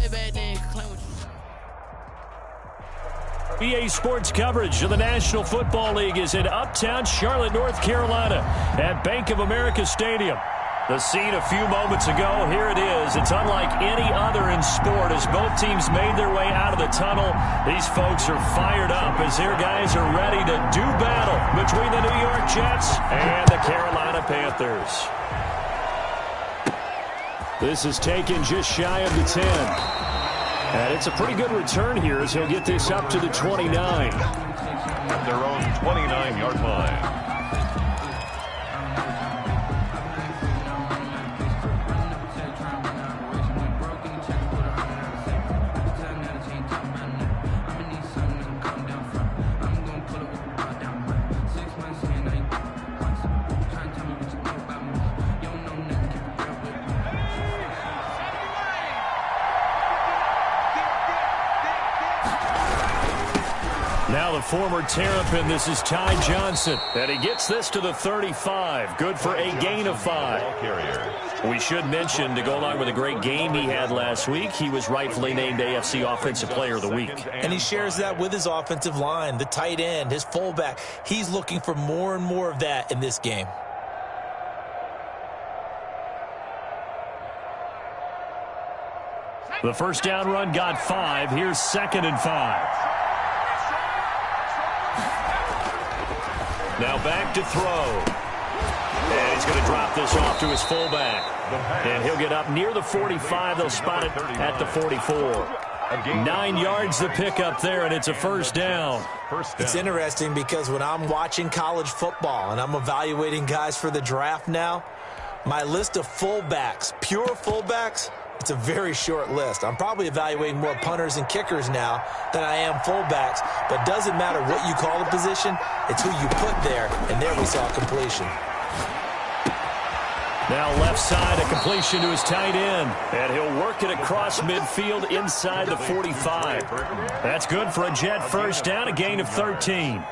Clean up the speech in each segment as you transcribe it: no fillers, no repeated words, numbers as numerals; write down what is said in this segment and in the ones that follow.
way back then. Claim what you EA Sports coverage of the National Football League is in uptown Charlotte, North Carolina at Bank of America Stadium. The scene a few moments ago, here it is. It's unlike any other in sport as both teams made their way out of the tunnel. These folks are fired up as their guys are ready to do battle between the New York Jets and the Carolina Panthers. This is taken just shy of the 10. And it's a pretty good return here as he'll get this up to the 29. At their own 29-yard line. Now the former Terrapin, this is Ty Johnson. And he gets this to the 35. Good for a gain of 5. We should mention, to go along with a great game he had last week, he was rightfully named AFC Offensive Player of the Week. And he shares that with his offensive line, the tight end, his fullback. He's looking for more and more of that in this game. The first down run got 5. Here's 2nd and 5. Now back to throw. And he's going to drop this off to his fullback. And he'll get up near the 45. They'll spot it at the 44. 9 yards the pickup there, and it's a first down. It's interesting because when I'm watching college football and I'm evaluating guys for the draft now, my list of fullbacks, pure fullbacks, it's a very short list. I'm probably evaluating more punters and kickers now than I am fullbacks. But it doesn't matter what you call the position. It's who you put there. And there we saw completion. Now left side, a completion to his tight end. And he'll work it across midfield inside the 45. That's good for a Jet first down, a gain of 13.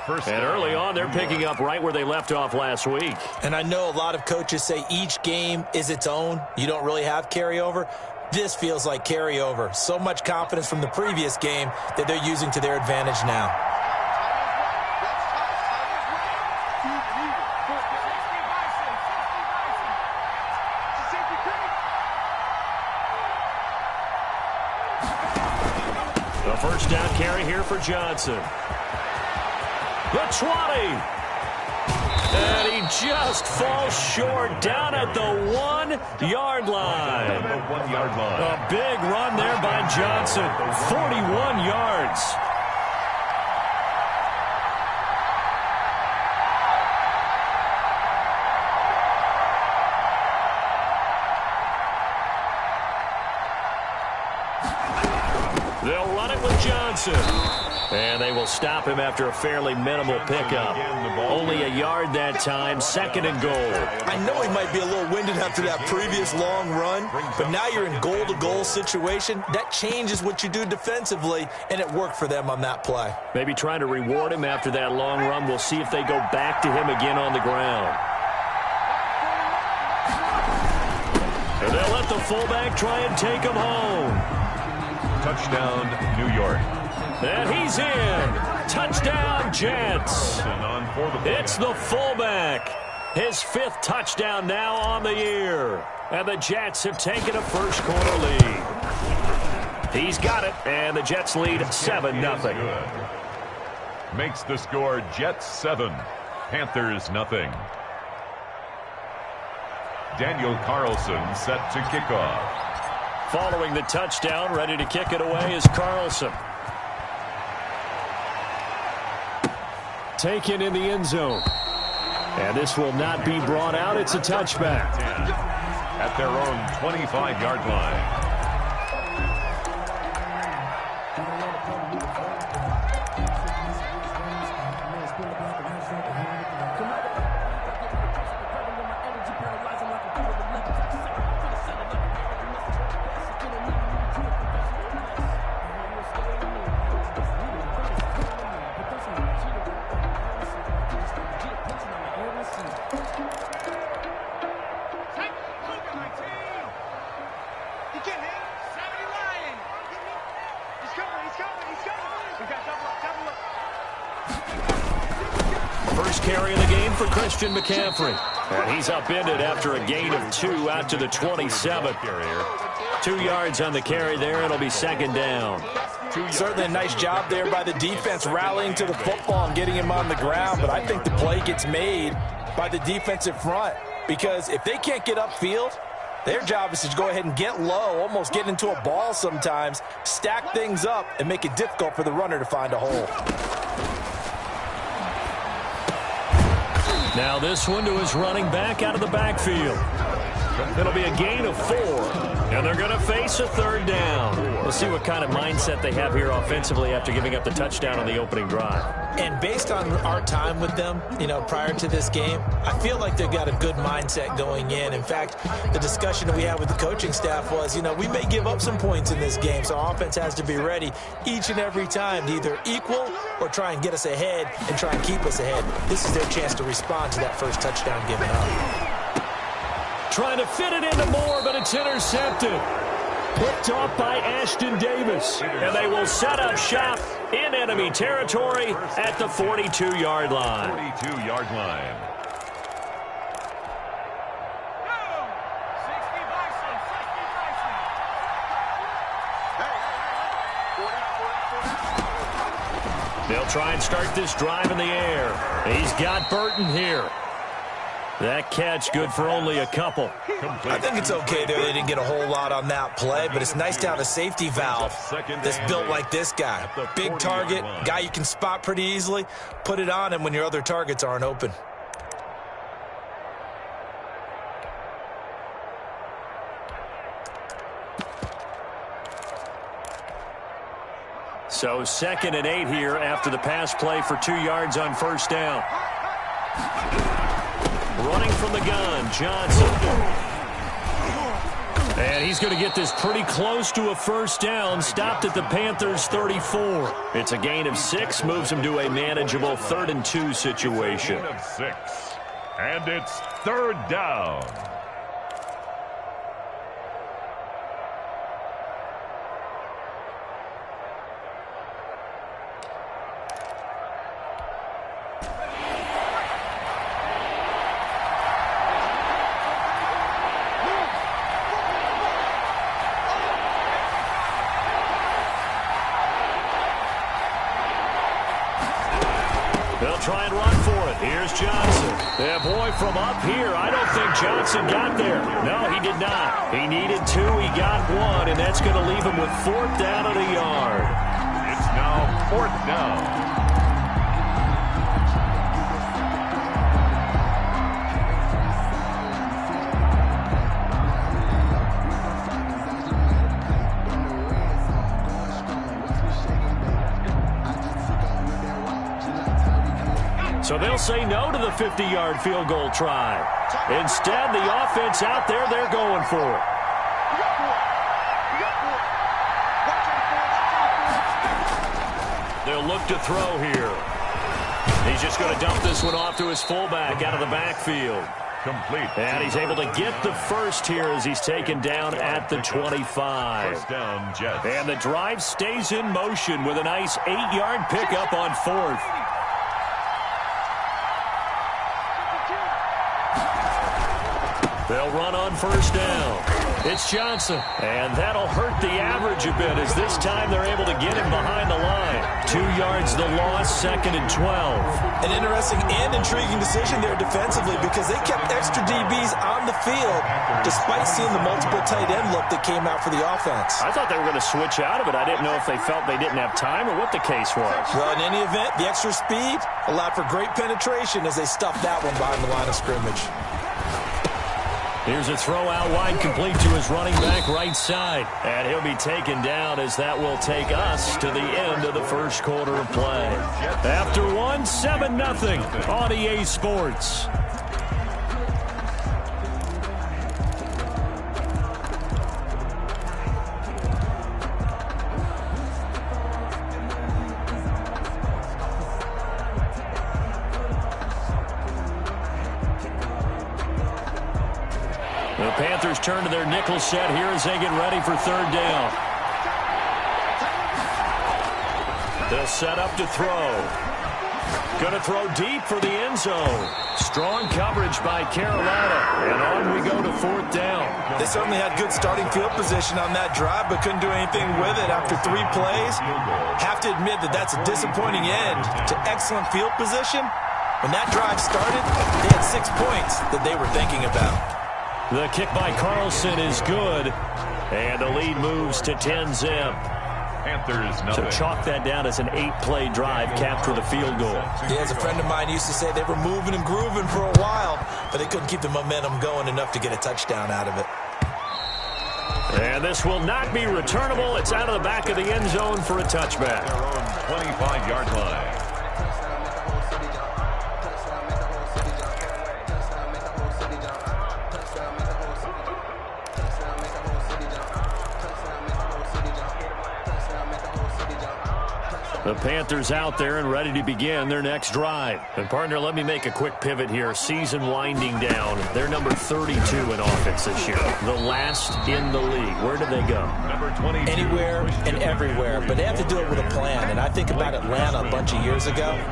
And early on, they're picking up right where they left off last week. And I know a lot of coaches say each game is its own. You don't really have carryover. This feels like carryover. So much confidence from the previous game that they're using to their advantage now. The first down carry here for Johnson. The 20. And he just falls short down at the 1-yard line. A big run there by Johnson. 41 yards. They'll run it with Johnson. And they will stop him after a fairly minimal pickup. Only a yard that time, 2nd and goal. I know he might be a little winded after that previous long run, but now you're in goal-to-goal situation. That changes what you do defensively, and it worked for them on that play. Maybe trying to reward him after that long run. We'll see if they go back to him again on the ground. And they'll let the fullback try and take him home. Touchdown, New York. And he's in. Touchdown, Jets. It's the fullback. His 5th touchdown now on the year. And the Jets have taken a first-quarter lead. He's got it, and the Jets lead 7-0. Makes the score Jets 7, Panthers 0. Daniel Carlson set to kick off. Following the touchdown, ready to kick it away is Carlson. Taken in the end zone. And this will not be brought out. It's a touchback. At their own 25-yard line. You can't First carry of the game for Christian McCaffrey. And he's upended after a gain of 2 out to the 27. 2 yards on the carry there. It'll be second down. Certainly a nice job there by the defense rallying to the football and getting him on the ground. But I think the play gets made by the defensive front. Because if they can't get upfield, their job is to go ahead and get low, almost get into a ball sometimes, stack things up, and make it difficult for the runner to find a hole. Now this one to his running back out of the backfield. It'll be a gain of 4, and they're going to face a third down. We'll see what kind of mindset they have here offensively after giving up the touchdown on the opening drive. And based on our time with them, prior to this game, I feel like they've got a good mindset going in. In fact, the discussion that we had with the coaching staff was, we may give up some points in this game, so our offense has to be ready each and every time to either equal or try and get us ahead and try and keep us ahead. This is their chance to respond to that first touchdown given up. Trying to fit it into Moore, but it's intercepted. Picked off by Ashton Davis. And they will set up shop in enemy territory at the 42-yard line. 42-yard line. They'll try and start this drive in the air. He's got Burton here. That catch good for only a couple. I think it's okay there. They didn't get a whole lot on that play, but it's nice to have a safety valve that's built like this guy. Big target, guy you can spot pretty easily. Put it on him when your other targets aren't open. So 2nd and 8 here after the pass play for 2 yards on first down. Running from the gun, Johnson. And he's going to get this pretty close to a first down. Stopped at the Panthers' 34. It's a gain of 6, moves him to a manageable 3rd and 2 situation. Gain of 6. And it's 3rd down. They'll try and run for it. Here's Johnson. Yeah, boy, from up here, I don't think Johnson got there. No, he did not. He needed 2. He got 1, and that's going to leave him with 4th down at a yard. It's now 4th down. So they'll say no to the 50-yard field goal try. Instead, the offense out there, they're going for it. They'll look to throw here. He's just going to dump this one off to his fullback out of the backfield. Complete. And he's able to get the first here as he's taken down at the 25. First down, Jets. And the drive stays in motion with a nice 8-yard pickup on 4th. They'll run on first down. It's Johnson. And that'll hurt the average a bit as this time they're able to get him behind the line. 2 yards the loss, 2nd and 12. An interesting and intriguing decision there defensively because they kept extra DBs on the field despite seeing the multiple tight end look that came out for the offense. I thought they were going to switch out of it. I didn't know if they felt they didn't have time or what the case was. Well, in any event, the extra speed allowed for great penetration as they stuffed that one behind the line of scrimmage. Here's a throw out wide, complete to his running back right side. And he'll be taken down as that will take us to the end of the first quarter of play. After 1, 7-0 on EA Sports. The Panthers turn to their nickel set here as they get ready for 3rd down. They'll set up to throw. Going to throw deep for the end zone. Strong coverage by Carolina. And on we go to 4th down. They certainly had good starting field position on that drive, but couldn't do anything with it after 3 plays. Have to admit that that's a disappointing end to excellent field position. When that drive started, they had 6 points that they were thinking about. The kick by Carlson is good. And the lead moves to 10-zip. Panthers So nothing. chalk that down as an 8-play drive, capture the field goal. Yeah, as a friend of mine used to say, they were moving and grooving for a while, but they couldn't keep the momentum going enough to get a touchdown out of it. And this will not be returnable. It's out of the back of the end zone for a touchback. Their own 25-yard line. The Panthers out there and ready to begin their next drive. And, partner, let me make a quick pivot here. Season winding down. They're number 32 in offense this year. The last in the league. Where do they go? Number 22. Anywhere and everywhere, but they have to do it with a plan. And I think about Atlanta a bunch of years ago.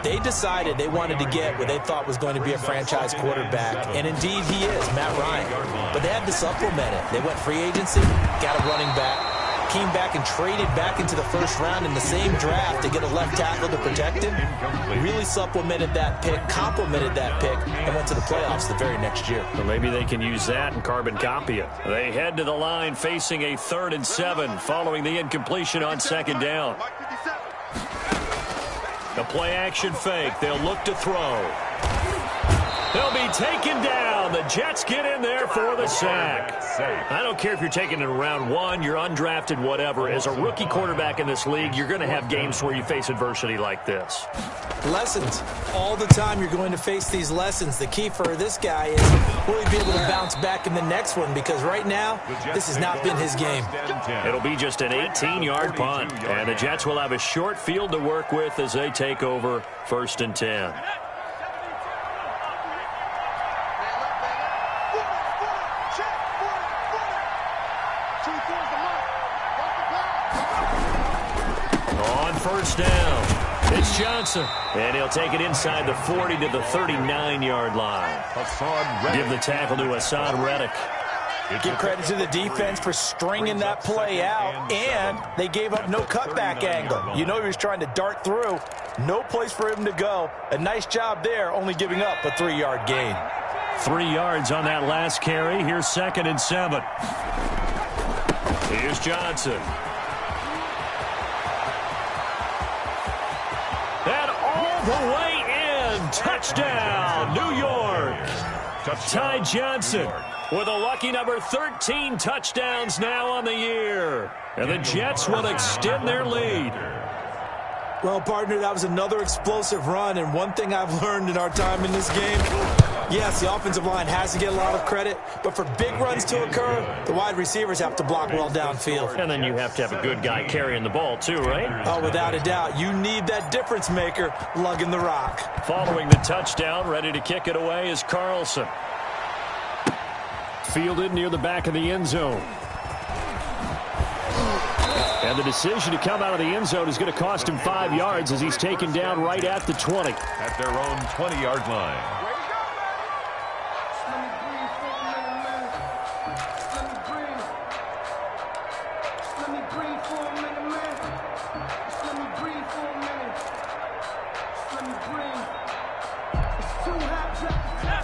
They decided they wanted to get what they thought was going to be a franchise quarterback, and indeed he is, Matt Ryan. But they had to supplement it. They went free agency, got a running back, came back and traded back into the first round in the same draft to get a left tackle to protect him. Really supplemented that pick, complemented that pick, and went to the playoffs the very next year. Well, maybe they can use that and carbon copy it. They head to the line facing a 3rd and 7 following the incompletion on 2nd down. The play action fake. They'll look to throw. They'll be taken down. The Jets get in there for the sack. I don't care if you're taking it in round 1, you're undrafted, whatever. As a rookie quarterback in this league, you're going to have games where you face adversity like this. Lessons. All the time you're going to face these lessons. The key for this guy is will he be able to bounce back in the next one? Because right now, this has not been his game. It'll be just an 18-yard punt. And the Jets will have a short field to work with as they take over 1st and 10. On 1st down, it's Johnson. And he'll take it inside the 40 to the 39-yard line. Give the tackle to Hassan Reddick. Give credit to the defense for stringing that play out, and they gave up no cutback angle. You know he was trying to dart through. No place for him to go. A nice job there, only giving up a 3-yard gain. 3 yards on that last carry. Here's 2nd and 7. Here's Johnson. And all the way in. Touchdown, New York. Ty Johnson with a lucky number 13 touchdowns now on the year. And the Jets will extend their lead. Well, partner, that was another explosive run, and one thing I've learned in our time in this game, yes, the offensive line has to get a lot of credit, but for big runs to occur, the wide receivers have to block well downfield. And then you have to have a good guy carrying the ball too, right? Oh, without a doubt. You need that difference maker lugging the rock. Following the touchdown, ready to kick it away is Carlson. Fielded near the back of the end zone. And the decision to come out of the end zone is going to cost him 5 yards as he's taken down right at the 20. At their own 20-yard line.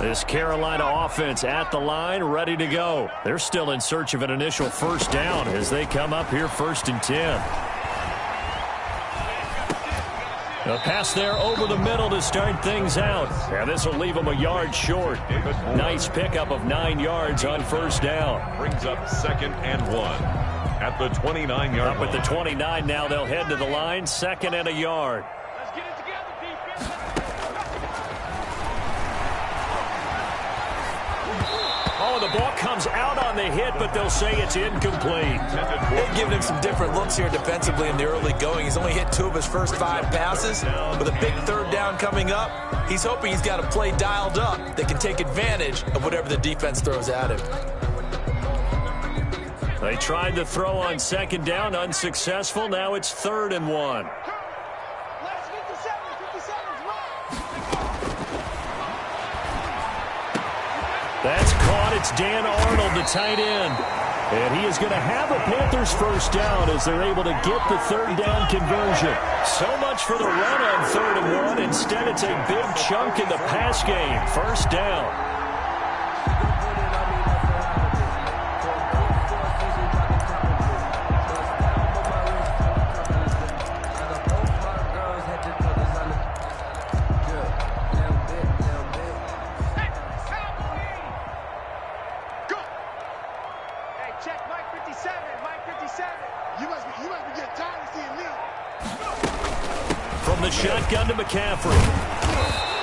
This Carolina offense at the line, ready to go. They're still in search of an initial 1st down as they come up here 1st and 10. A pass there over the middle to start things out. And this will leave them a yard short. Nice pickup of 9 yards on 1st down. Brings up 2nd and 1 at the 29-yard line. Up at the 29 now, they'll head to the line. 2nd and a yard. Oh, the ball comes out on the hit, but they'll say it's incomplete. They've given him some different looks here defensively in the early going. He's only hit 2 of his first 5 passes. With a big 3rd down coming up, he's hoping he's got a play dialed up that can take advantage of whatever the defense throws at him. They tried to throw on 2nd down, unsuccessful. Now it's 3rd and 1. That's caught. It's Dan Arnold, the tight end. And he is going to have a Panthers first down as they're able to get the third down conversion. So much for the run on 3rd and 1. Instead, it's a big chunk in the pass game. First down. From the shotgun to McCaffrey.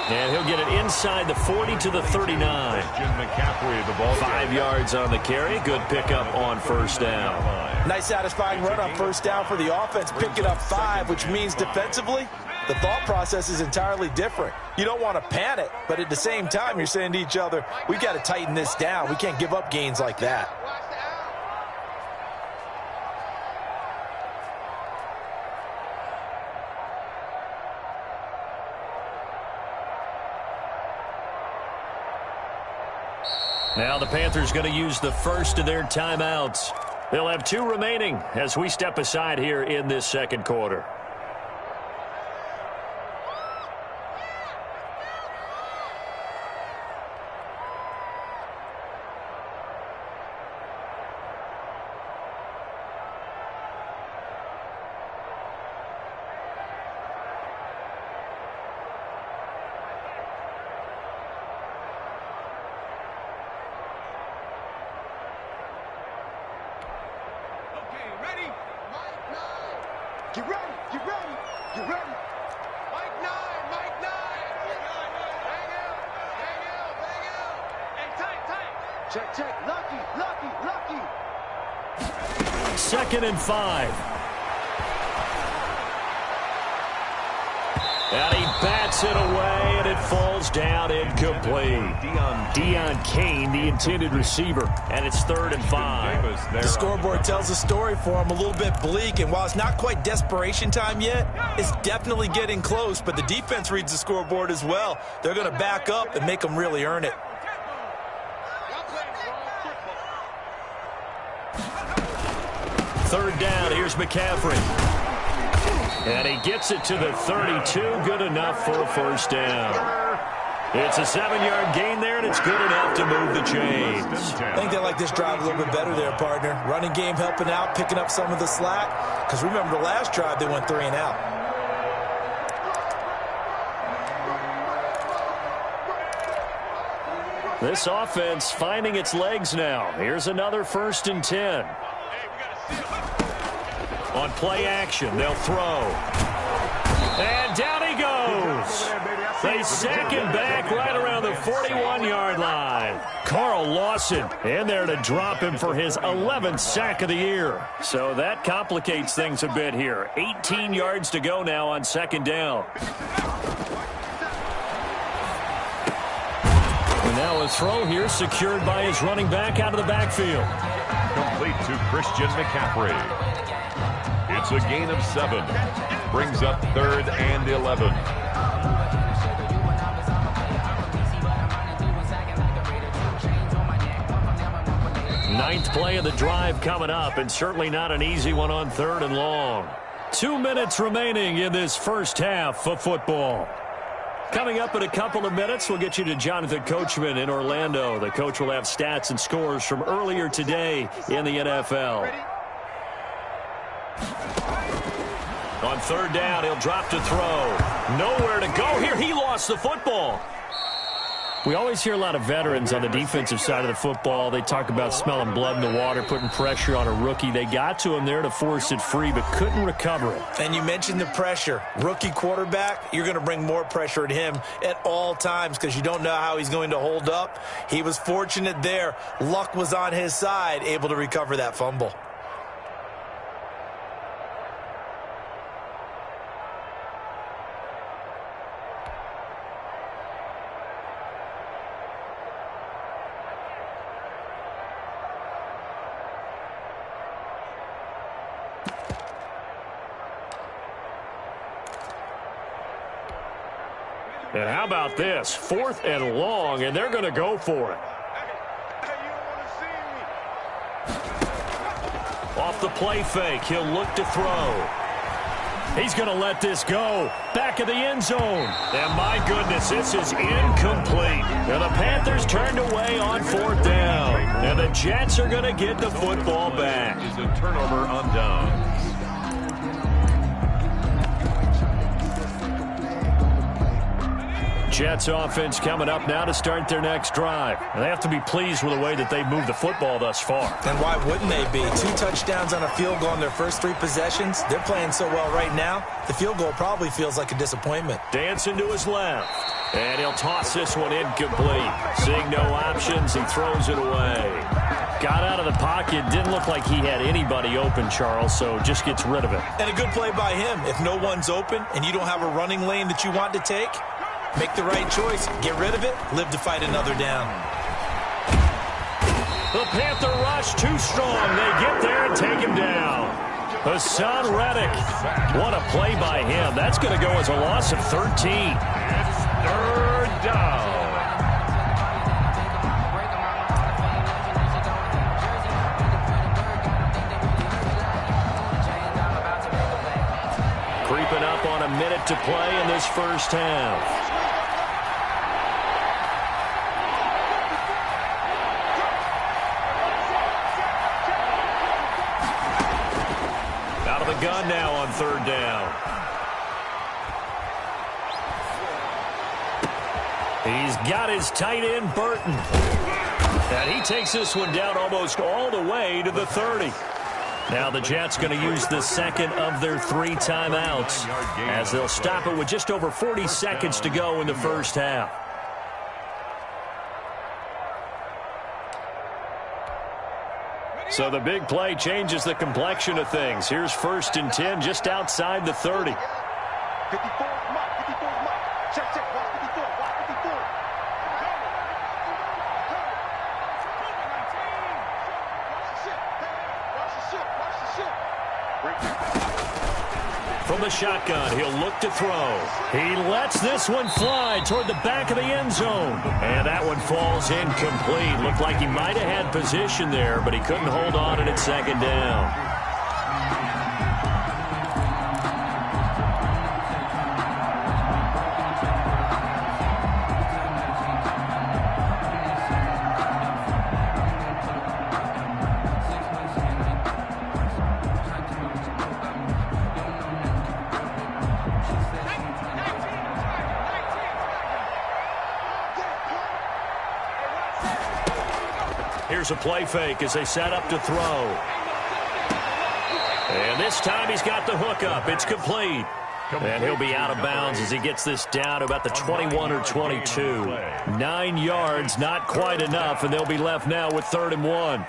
And he'll get it inside the 40 to the 39. McCaffrey, the ball 5 yards on the carry. Good pickup on first down. Nice satisfying run on first down for the offense, picking up 5, which means defensively, the thought process is entirely different. You don't want to panic, but at the same time, you're saying to each other, we've got to tighten this down. We can't give up gains like that. Now the Panthers going to use the first of their timeouts. They'll have 2 remaining as we step aside here in this second quarter. Get ready, get ready, get ready. Mike 9, Mike 9. Bang out. Hey, tight. Check. Lucky. 2nd and 5. And he bats it away, and it falls down incomplete. Deion Kane, the intended receiver, and it's 3rd and 5. The scoreboard tells a story for him, a little bit bleak, and while it's not quite desperation time yet, it's definitely getting close, but the defense reads the scoreboard as well. They're going to back up and make them really earn it. Third down, here's McCaffrey. And he gets it to the 32, good enough for a first down. It's a 7-yard gain there, and it's good enough to move the chains. I think they like this drive a little bit better there, partner. Running game helping out, picking up some of the slack. Because remember, the last drive, they went 3 and out. This offense finding its legs now. Here's another 1st and 10. On play action, they'll throw. And down he goes. They sack him back right around the 41-yard line. Carl Lawson in there to drop him for his 11th sack of the year. So that complicates things a bit here. 18 yards to go now on 2nd down. And now a throw here secured by his running back out of the backfield. Complete to Christian McCaffrey. It's a gain of 7. Brings up 3rd and 11. Ninth play of the drive coming up, and certainly not an easy one on 3rd and long. 2 minutes remaining in this first half of football. Coming up in a couple of minutes, we'll get you to Jonathan Coachman in Orlando. The coach will have stats and scores from earlier today in the NFL. On 3rd down, he'll drop to throw. Nowhere to go here. He lost the football. We always hear a lot of veterans on the defensive side of the football. They talk about smelling blood in the water, putting pressure on a rookie. They got to him there to force it free, but couldn't recover it. And you mentioned the pressure. Rookie quarterback, you're going to bring more pressure at him at all times because you don't know how he's going to hold up. He was fortunate there. Luck was on his side, able to recover that fumble. And how about this? 4th and long, and they're going to go for it. the play fake. He'll look to throw. He's going to let this go. Back of the end zone. And my goodness, this is incomplete. And the Panthers turned away on 4th down. And the Jets are going to get the football back. Is a turnover on downs. Jets offense coming up now to start their next drive. And they have to be pleased with the way that they've moved the football thus far. And why wouldn't they be? 2 touchdowns on a field goal in their first 3 possessions. They're playing so well right now, the field goal probably feels like a disappointment. Dancing to his left. And he'll toss this one incomplete. Seeing no options, he throws it away. Got out of the pocket. Didn't look like he had anybody open, Charles, so just gets rid of it. And a good play by him. If no one's open and you don't have a running lane that you want to take, make the right choice. Get rid of it. Live to fight another down. The Panther rush too strong. They get there and take him down. Hassan Reddick. What a play by him. That's going to go as a loss of 13. It's 3rd down. Creeping up on a minute to play in this first half. Gun now on 3rd down. He's got his tight end, Burton. And he takes this one down almost all the way to the 30. Now the Jets going to use the second of their 3 timeouts as they'll stop it with just over 40 seconds to go in the first half. So the big play changes the complexion of things. Here's 1st and 10 just outside the 30. 54, mark, 54, mark. Check, check, watch 54, watch 54. From the shotgun, he'll look to throw. He lets this one fly toward the back of the end zone. And that one falls incomplete. Looked like he might have had position there, but he couldn't hold on at 2nd down. Here's a play fake as they set up to throw. And this time he's got the hook up. It's complete. And he'll be out of bounds as he gets this down to about the 21 or 22. 9 yards, not quite enough, and they'll be left now with 3rd and 1.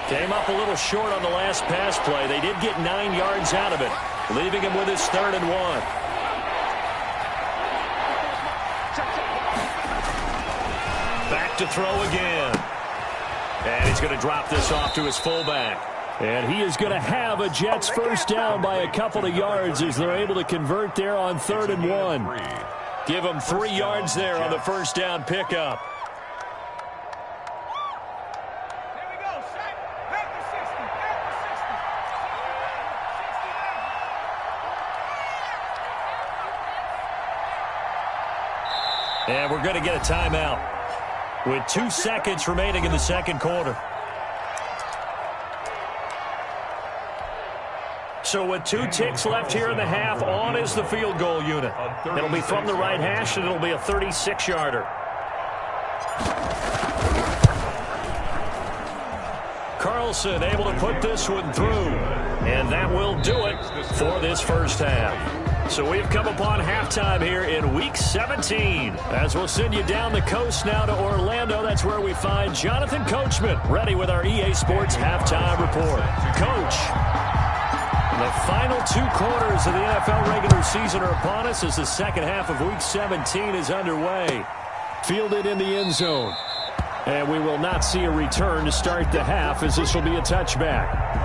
Came up a little short on the last pass play. They did get 9 yards out of it, leaving him with his 3rd and 1. Back to throw again. And he's going to drop this off to his fullback. And he is going to have a Jets first down by a couple of yards as they're able to convert there on 3rd and 1. Give him 3 yards there on the first down pickup. And we're going to get a timeout with 2 seconds remaining in the second quarter. So with 2 ticks left here in the half, on is the field goal unit. It'll be from the right hash, and it'll be a 36-yarder. Carlson able to put this one through. And that will do it for this first half. So we've come upon halftime here in Week 17. As we'll send you down the coast now to Orlando, that's where we find Jonathan Coachman ready with our EA Sports Halftime Report. Coach, the final 2 quarters of the NFL regular season are upon us as the second half of Week 17 is underway. Fielded in the end zone. And we will not see a return to start the half, as this will be a touchback.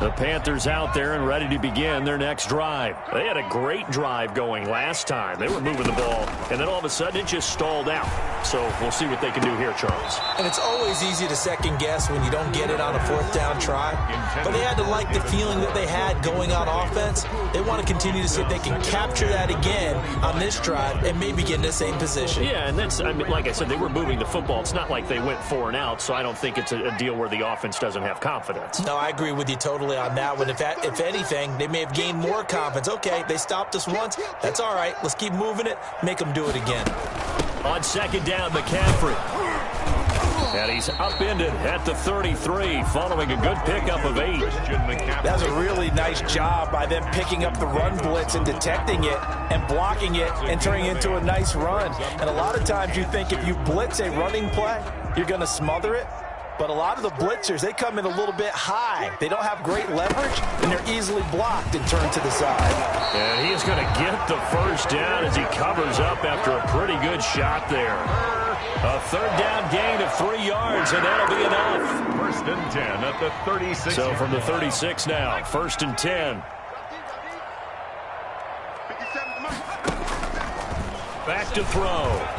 The Panthers out there and ready to begin their next drive. They had a great drive going last time. They were moving the ball, and then all of a sudden it just stalled out. So we'll see what they can do here, Charles. And it's always easy to second guess when you don't get it on a fourth down try. But they had to like the feeling that they had going on offense. They want to continue to see if they can capture that again on this drive and maybe get in the same position. Yeah, and that's, I mean, like I said, they were moving the football. It's not like they went 4 and out, so I don't think it's a deal where the offense doesn't have confidence. No, I agree with you totally on that one. If anything, they may have gained more confidence. Okay, they stopped us once. That's all right. Let's keep moving it. Make them do it again. On second down, McCaffrey. And he's upended at the 33 following a good pickup of 8. That was a really nice job by them picking up the run blitz and detecting it and blocking it and turning it into a nice run. And a lot of times you think if you blitz a running play, you're going to smother it. But a lot of the blitzers, they come in a little bit high. They don't have great leverage, and they're easily blocked and turned to the side. And he is going to get the first down as he covers up after a pretty good shot there. A third down gain of 3 yards, and that'll be enough. First and 10 at the 36. So from the 36 now, first and 10. Back to throw.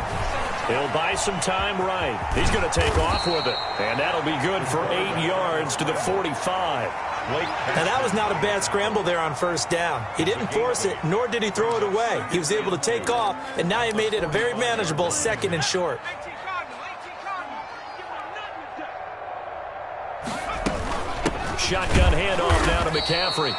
He'll buy some time right. He's going to take off with it. And that'll be good for 8 yards to the 45. Now, that was not a bad scramble there on first down. He didn't force it, nor did he throw it away. He was able to take off, and now he made it a very manageable second and short. Shotgun handoff now to McCaffrey.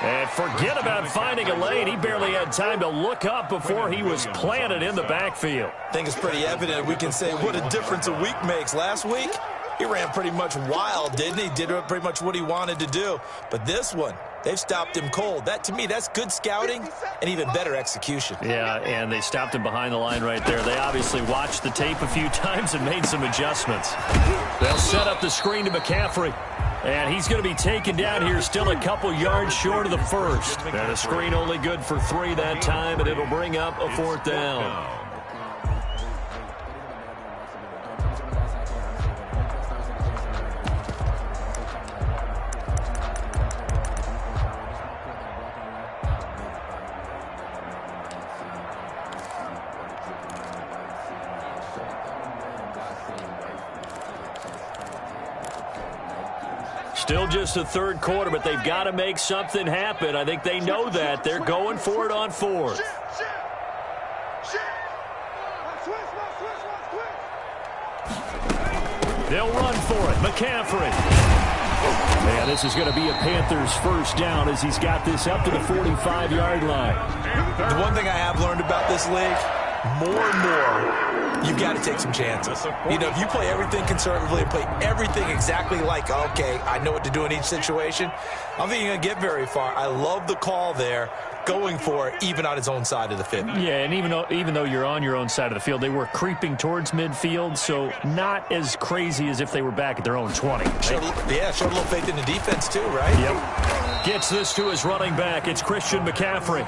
And forget about finding a lane. He barely had time to look up before he was planted in the backfield. I think it's pretty evident. We can say what a difference a week makes. Last week, he ran pretty much wild, didn't he? Did pretty much what he wanted to do. But this one, they've stopped him cold. That, to me, that's good scouting and even better execution. Yeah, and they stopped him behind the line right there. They obviously watched the tape a few times and made some adjustments. They'll set up the screen to McCaffrey. And he's going to be taken down here, still a couple yards short of the first. And a screen only good for 3 that time, and it'll bring up a 4th down. Still just the third quarter, but they've got to make something happen. I think they know that. They're going for it on 4th. They'll run for it. McCaffrey. Man, this is going to be a Panthers first down as he's got this up to the 45-yard line. The one thing I have learned about this league, more and more, you've got to take some chances. You know, if you play everything conservatively and play everything exactly like, okay, I know what to do in each situation, I don't think you're going to get very far. I love the call there, going for it, even on his own side of the field. Yeah, and even though you're on your own side of the field, they were creeping towards midfield, so not as crazy as if they were back at their own 20. Showed a little faith in the defense too, right? Yep. Gets this to his running back. It's Christian McCaffrey.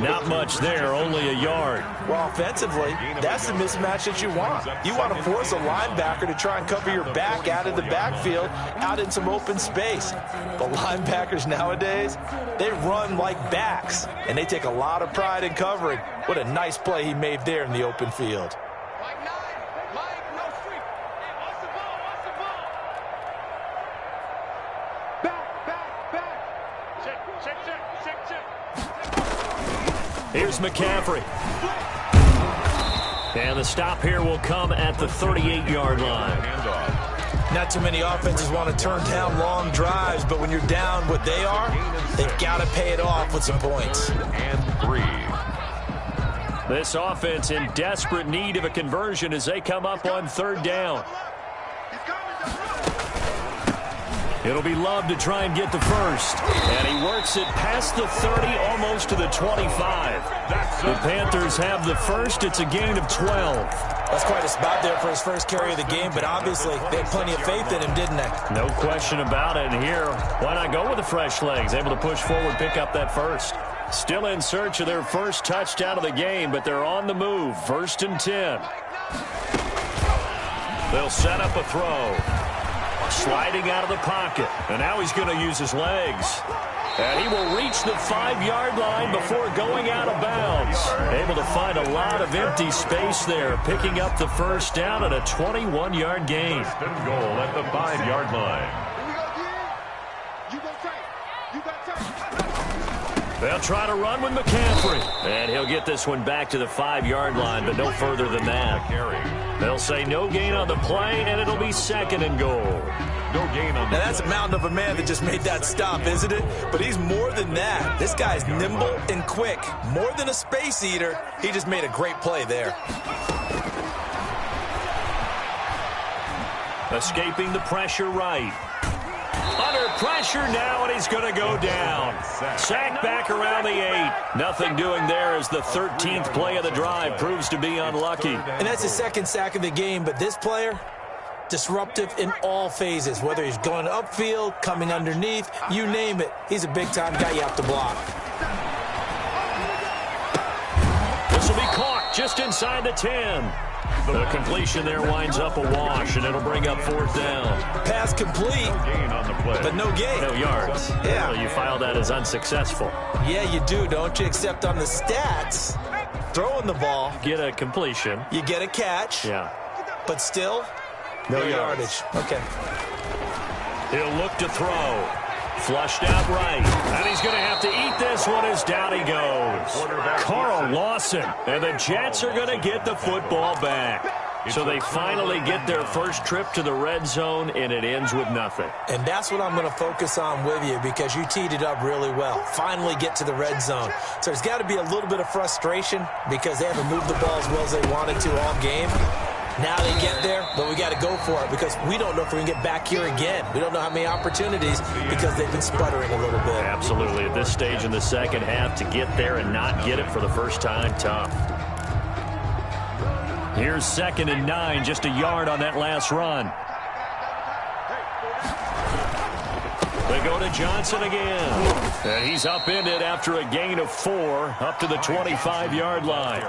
Not much there, only a yard. Well, offensively, that's the mismatch that you want. You want to force a linebacker to try and cover your back out of the backfield, out in some open space. The linebackers nowadays, they run like backs, and they take a lot of pride in covering. What a nice play he made there in the open field. Here's McCaffrey. And the stop here will come at the 38-yard line. Not too many offenses want to turn down long drives, but when you're down what they are, they've got to pay it off with some points. And 3. This offense in desperate need of a conversion as they come up on 3rd down. It'll be Love to try and get the first. And he works it past the 30, almost to the 25. The Panthers have the first. It's a gain of 12. That's quite a spot there for his first carry of the game, but obviously they had plenty of faith in him, didn't they? No question about it. And here, why not go with the fresh legs? Able to push forward, pick up that first. Still in search of their first touchdown of the game, but they're on the move. 1st and 10. They'll set up a throw. Sliding out of the pocket. And now he's going to use his legs. And he will reach the 5-yard line before going out of bounds. Able to find a lot of empty space there, picking up the first down at a 21-yard gain. 1st and goal at the 5-yard line. They'll try to run with McCaffrey. And he'll get this one back to the 5-yard line, but no further than that. They'll say no gain on the play, and it'll be 2nd and goal. No gain on the Now, that's a mountain of a man that just made that stop, isn't it? But he's more than that. This guy's nimble and quick. More than a space eater. He just made a great play there. Escaping the pressure right. Under pressure now, and he's going to go down. Sacked back around the 8. Nothing doing there as the 13th play of the drive proves to be unlucky. And that's his 2nd sack of the game, but this player, disruptive in all phases, whether he's going upfield, coming underneath, you name it. He's a big-time guy you have to block. This will be caught just inside the 10. The completion there winds up a wash, and it'll bring up 4th down. Pass complete, but no gain. No yards. Yeah. Well, you file that as unsuccessful. Yeah, you do, don't you? Except on the stats, throwing the ball, Get a completion. you get a catch, Yeah. but still, no yardage. Okay. He'll look to throw. Flushed out right. And he's going to have to eat this one as down he goes. Carl Lawson. And the Jets are going to get the football back. So they finally get their first trip to the red zone, and it ends with nothing. And that's what I'm going to focus on with you because you teed it up really well. Finally get to the red zone. So there's got to be a little bit of frustration because they haven't moved the ball as well as they wanted to all game. Now they get there, but we got to go for it because we don't know if we can get back here again. We don't know how many opportunities because they've been sputtering a little bit. Absolutely. At this stage in the second half, to get there and not get it for the first time, tough. Here's 2nd and 9, just a yard on that last run. They go to Johnson again. And he's upended after a gain of 4 up to the 25-yard line.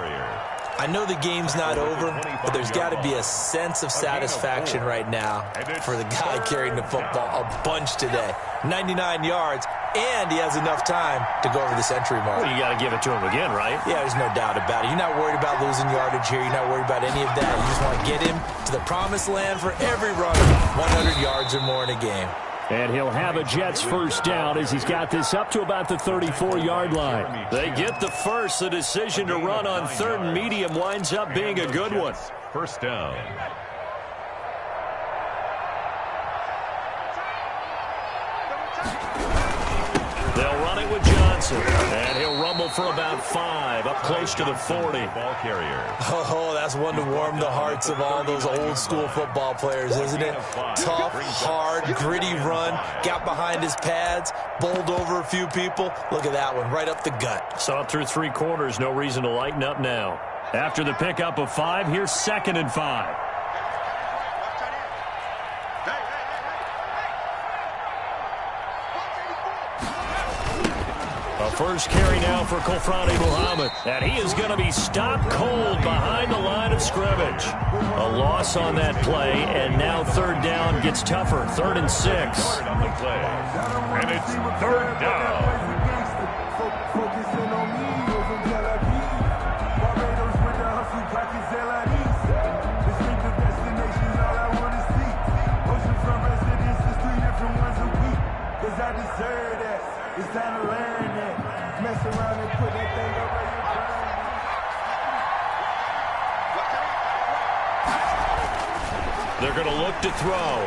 I know the game's not over, but there's got to be a sense of satisfaction right now for the guy carrying the football a bunch today. 99 yards, and he has enough time to go over the century mark. Well, you got to give it to him again, right? Yeah, there's no doubt about it. You're not worried about losing yardage here. You're not worried about any of that. You just want to get him to the promised land for every runner, 100 yards or more in a game. And he'll have a Jets first down as he's got this up to about the 34-yard line. They get the first. The decision to run on 3rd and medium winds up being a good one. 1st down. They'll run it with Johnson. And he'll rumble for about 5, up close to the 40. Ball carrier. Oh, that's one to warm the hearts of all those old-school football players, isn't it? Tough, hard, gritty run, got behind his pads, bowled over a few people. Look at that one, right up the gut. Saw it through 3 quarters, no reason to lighten up now. After the pickup of 5, here's 2nd and 5. A first carry now for Kofrani Muhammad. And he is going to be stopped cold behind the line of scrimmage. A loss on that play, and now 3rd down gets tougher. 3rd and 6. On the play. And it's 3rd down. They're going to look to throw.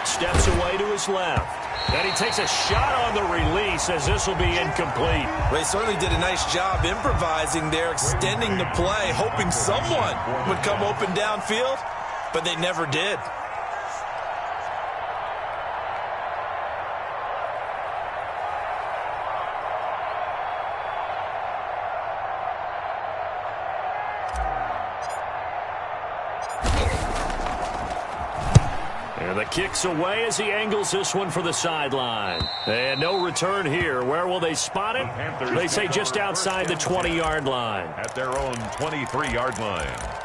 Steps away to his left. And he takes a shot on the release as this will be incomplete. Well, he certainly did a nice job improvising there, extending the play, hoping someone would come open downfield, but they never did. And the kick's away as he angles this one for the sideline. And no return here. Where will they spot it? They say just outside the 20-yard line. At their own 23-yard line.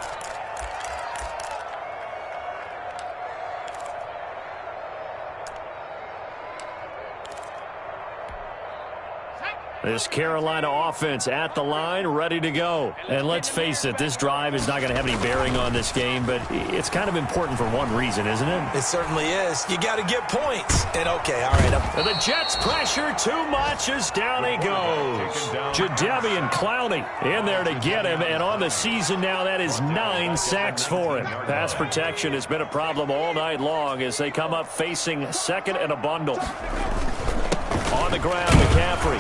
This Carolina offense at the line, ready to go. And let's face it, this drive is not going to have any bearing on this game, but it's kind of important for one reason, isn't it? It certainly is. You got to get points. And okay, all right. And the Jets pressure too much as down he goes. Jadeveon Clowney in there to get him, and on the season now, that is 9 sacks for him. Pass protection has been a problem all night long as they come up facing second and a bundle. On the ground, McCaffrey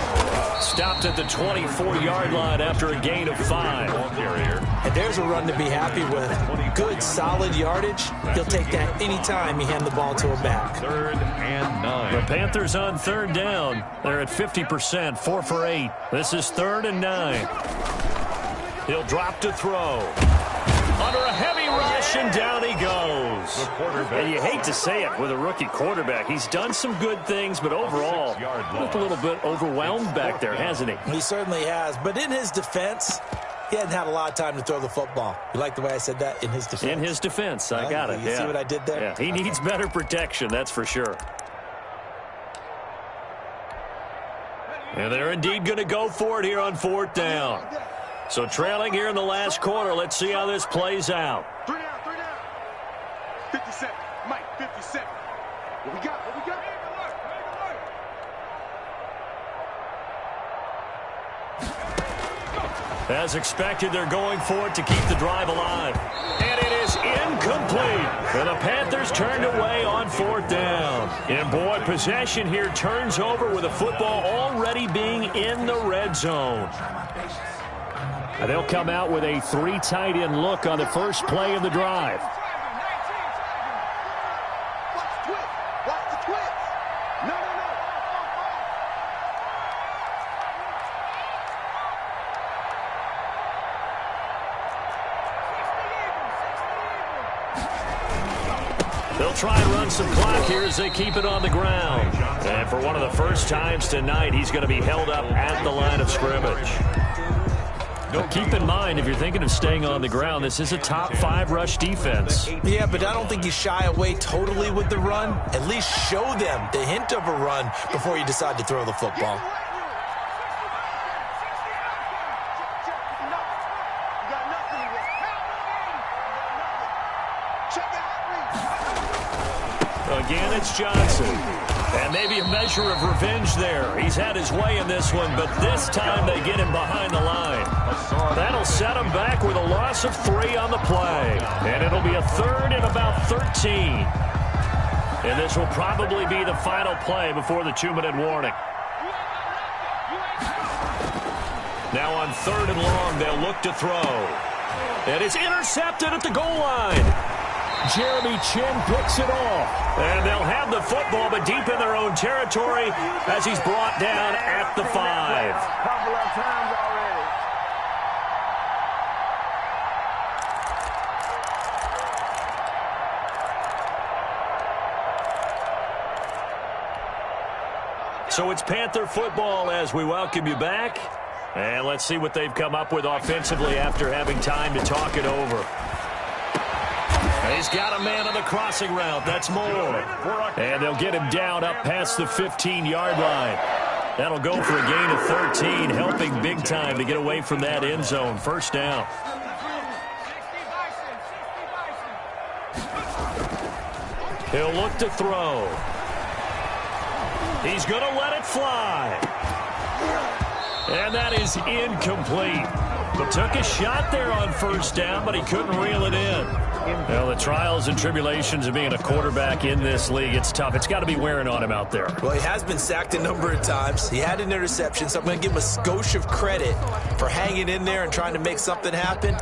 stopped at the 24-yard line after a gain of 5. And there's a run to be happy with. Good, solid yardage. He'll take that anytime you hand the ball to a back. 3rd and 9. The Panthers on 3rd down. They're at 50%, 4 for 8. This is 3rd and 9. He'll drop to throw. Under a heavy rush, and down he goes. And you hate to say it with a rookie quarterback. He's done some good things, but overall, looked a little bit overwhelmed back there, hasn't he? He certainly has. But in his defense, he hadn't had a lot of time to throw the football. You like the way I said that? In his defense? In his defense. I got it. You see what I did there? Yeah, he needs better protection, that's for sure. And they're indeed going to go for it here on 4th down. So trailing here in the last quarter. Let's see how this plays out. 3 down, 3 down. 50 seconds. Mike, 50 seconds. What we got? What we got? As expected, they're going for it to keep the drive alive. And it is incomplete. And the Panthers turned away on 4th down. And boy, possession here turns over with the football already being in the red zone. And they'll come out with a 3 tight end look on the first play of the drive. Watch the twist. Watch the twist. No. They'll try and run some clock here as they keep it on the ground. And for one of the first times tonight, he's going to be held up at the line of scrimmage. But keep in mind, if you're thinking of staying on the ground, this is a top 5 rush defense. Yeah, but I don't think you shy away totally with the run. At least show them the hint of a run before you decide to throw the football. Again, it's Johnson. And maybe a measure of revenge there. He's had his way in this one, but this time they get him behind the line. That'll set him back with a loss of 3 on the play. And it'll be a 3rd and about 13. And this will probably be the final play before the 2-minute warning. Now on 3rd and long, they'll look to throw. And it's intercepted at the goal line. Jeremy Chin picks it off. And they'll have the football, but deep in their own territory as he's brought down at the 5. Couple of times already. So it's Panther football as we welcome you back. And let's see what they've come up with offensively after having time to talk it over. He's got a man on the crossing route. That's Moore. And they'll get him down up past the 15-yard line. That'll go for a gain of 13, helping big time to get away from that end zone. 1st down. He'll look to throw. He's going to let it fly. And that is incomplete. But took a shot there on 1st down, but he couldn't reel it in. Well, the trials and tribulations of being a quarterback in this league, it's tough. It's got to be wearing on him out there. Well, he has been sacked a number of times. He had an interception, so I'm going to give him a skosh of credit for hanging in there and trying to make something happen,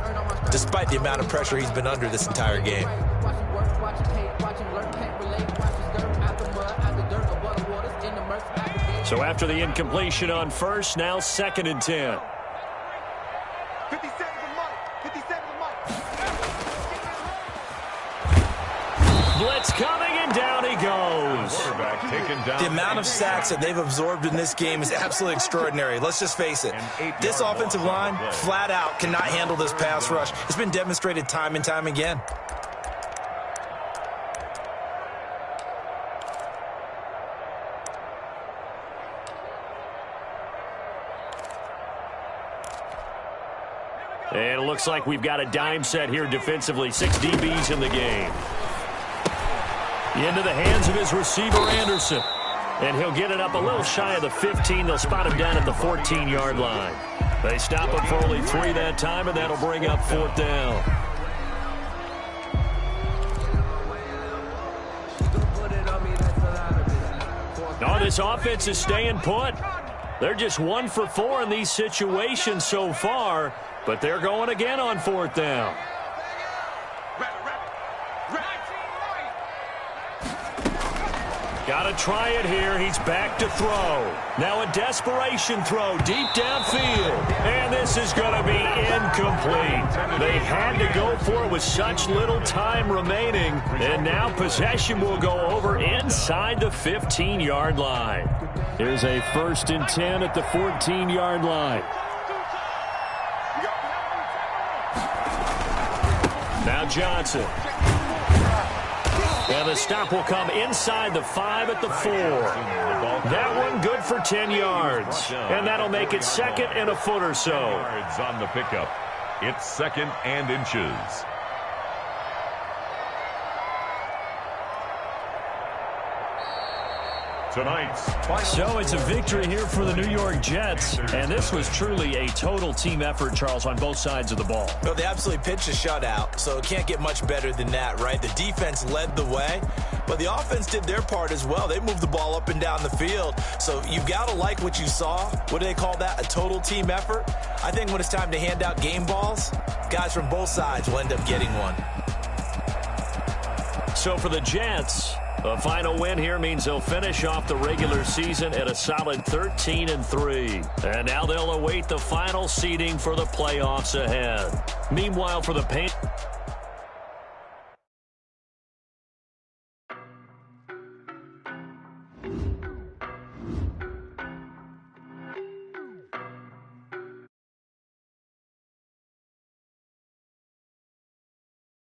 despite the amount of pressure he's been under this entire game. So after the incompletion on 1st, now 2nd and 10. 50 seconds of Mike. 50 seconds of Mike. Blitz coming And down he goes. The amount of sacks that they've absorbed in this game is absolutely extraordinary. Let's just face it. This offensive line, flat out, cannot handle this pass rush. It's been demonstrated time and time again. And it looks like we've got a dime set here defensively. 6 DBs in the game. Into the hands of his receiver, Anderson. And he'll get it up a little shy of the 15. They'll spot him down at the 14-yard line. They stop him for only 3 that time, and that'll bring up 4th down. No, this offense is staying put. They're just 1 for 4 in these situations so far, but they're going again on 4th down. Got to try it here. He's back to throw. Now a desperation throw deep downfield. And this is going to be incomplete. They had to go for it with such little time remaining. And now possession will go over inside the 15-yard line. Here's a 1st and 10 at the 14-yard line. Now Johnson. And the stop will come inside the 5 at the 4. That one good for 10 yards. And that'll make it 2nd and a foot or so. Yards on the pickup. It's 2nd and inches. So it's a victory here for the New York Jets, and this was truly a total team effort, Charles, on both sides of the ball. Well, they absolutely pitched a shutout, so it can't get much better than that, right? The defense led the way, but the offense did their part as well. They moved the ball up and down the field, so you've got to like what you saw. What do they call that? A total team effort? I think when it's time to hand out game balls, guys from both sides will end up getting one. So for the Jets, a final win here means they'll finish off the regular season at a solid 13-3. And now they'll await the final seeding for the playoffs ahead. Meanwhile, for the Paint.